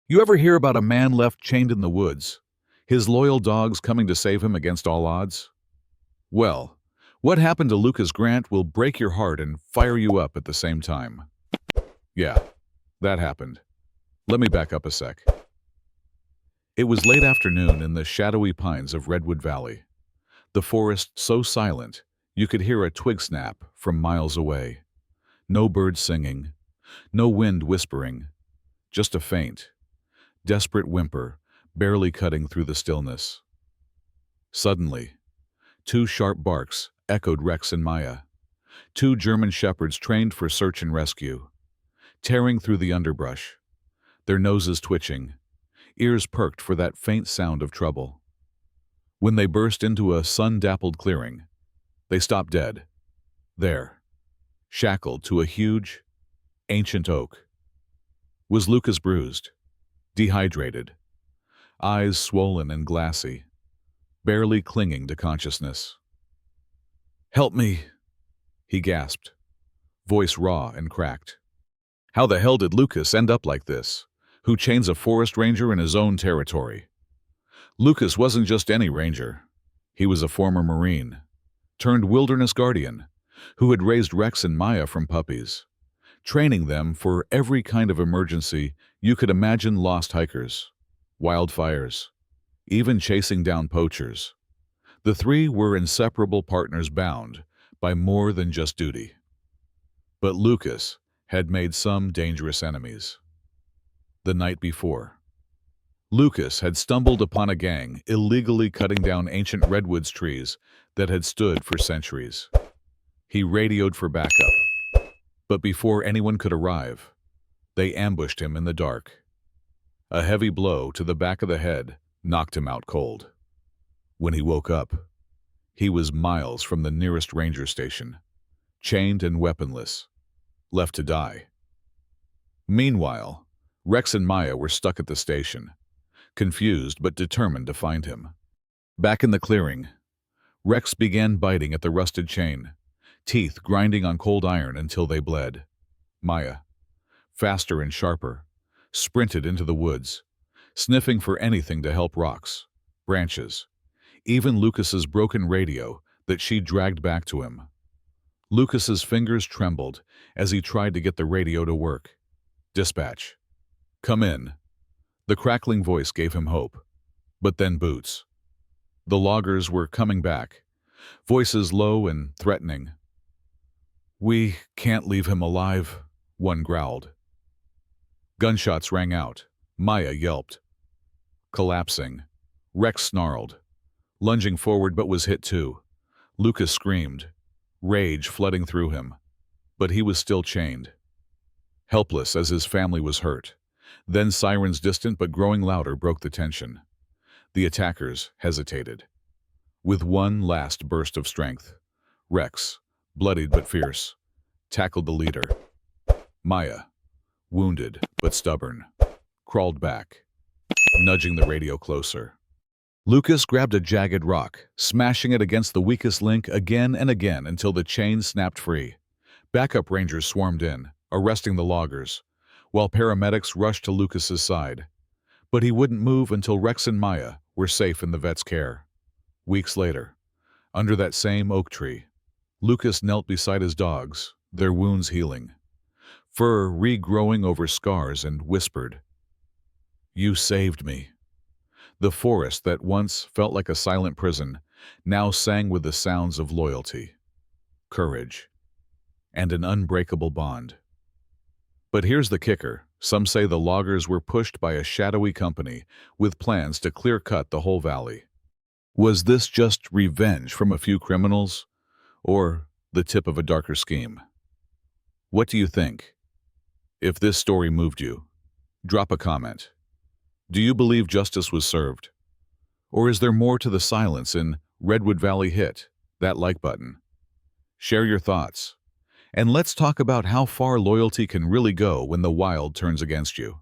You ever hear about a man left chained in the woods, his loyal dogs coming to save him against all odds? Well, what happened to Lucas Grant will break your heart and fire you up at the same time. Yeah, that happened. Let me back up a sec. It was late afternoon in the shadowy pines of Redwood Valley. The forest so silent, you could hear a twig snap from miles away. No birds singing, no wind whispering, just a faint, desperate whimper barely cutting through the stillness. Suddenly, two sharp barks echoed Rex and Maya, two German shepherds trained for search and rescue, tearing through the underbrush, their noses twitching, ears perked for that faint sound of trouble. When they burst into a sun-dappled clearing, they stopped dead, there, shackled to a huge, ancient oak. Was Lucas bruised, dehydrated, eyes swollen and glassy, barely clinging to consciousness? "Help me," he gasped, voice raw and cracked. How the hell did Lucas end up like this? Who chains a forest ranger in his own territory? Lucas wasn't just any ranger. He was a former Marine, turned wilderness guardian, who had raised Rex and Maya from puppies, training them for every kind of emergency you could imagine: lost hikers, wildfires, even chasing down poachers. The three were inseparable partners bound by more than just duty. But Lucas had made some dangerous enemies. The night before, Lucas had stumbled upon a gang illegally cutting down ancient redwoods trees that had stood for centuries. He radioed for backup, but before anyone could arrive, they ambushed him in the dark. A heavy blow to the back of the head knocked him out cold. When he woke up, he was miles from the nearest ranger station, chained and weaponless, left to die. Meanwhile, Rex and Maya were stuck at the station, confused but determined to find him. Back in the clearing, Rex began biting at the rusted chain, teeth grinding on cold iron until they bled. Maya, faster and sharper, sprinted into the woods, sniffing for anything to help: rocks, branches, even Lucas's broken radio that she dragged back to him. Lucas's fingers trembled as he tried to get the radio to work. "Dispatch. Come in." The crackling voice gave him hope. But then boots. The loggers were coming back, voices low and threatening. "We can't leave him alive," one growled. Gunshots rang out. Maya yelped. Collapsing, Rex snarled, lunging forward but was hit too. Lucas screamed, rage flooding through him, but he was still chained, helpless as his family was hurt. Then sirens, distant but growing louder, broke the tension. The attackers hesitated. With one last burst of strength, Rex, bloodied but fierce, tackled the leader. Maya, wounded but stubborn, crawled back, nudging the radio closer. Lucas grabbed a jagged rock, smashing it against the weakest link again and again until the chain snapped free. Backup rangers swarmed in, arresting the loggers, while paramedics rushed to Lucas's side. But he wouldn't move until Rex and Maya were safe in the vet's care. Weeks later, under that same oak tree, Lucas knelt beside his dogs, their wounds healing, fur regrowing over scars, and whispered, "You saved me." The forest that once felt like a silent prison now sang with the sounds of loyalty, courage, and an unbreakable bond. But here's the kicker. Some say the loggers were pushed by a shadowy company with plans to clear-cut the whole valley. Was this just revenge from a few criminals, or the tip of a darker scheme? What do you think? If this story moved you, drop a comment. Do you believe justice was served? Or is there more to the silence in Redwood Valley? Hit that like button. Share your thoughts. And let's talk about how far loyalty can really go when the wild turns against you.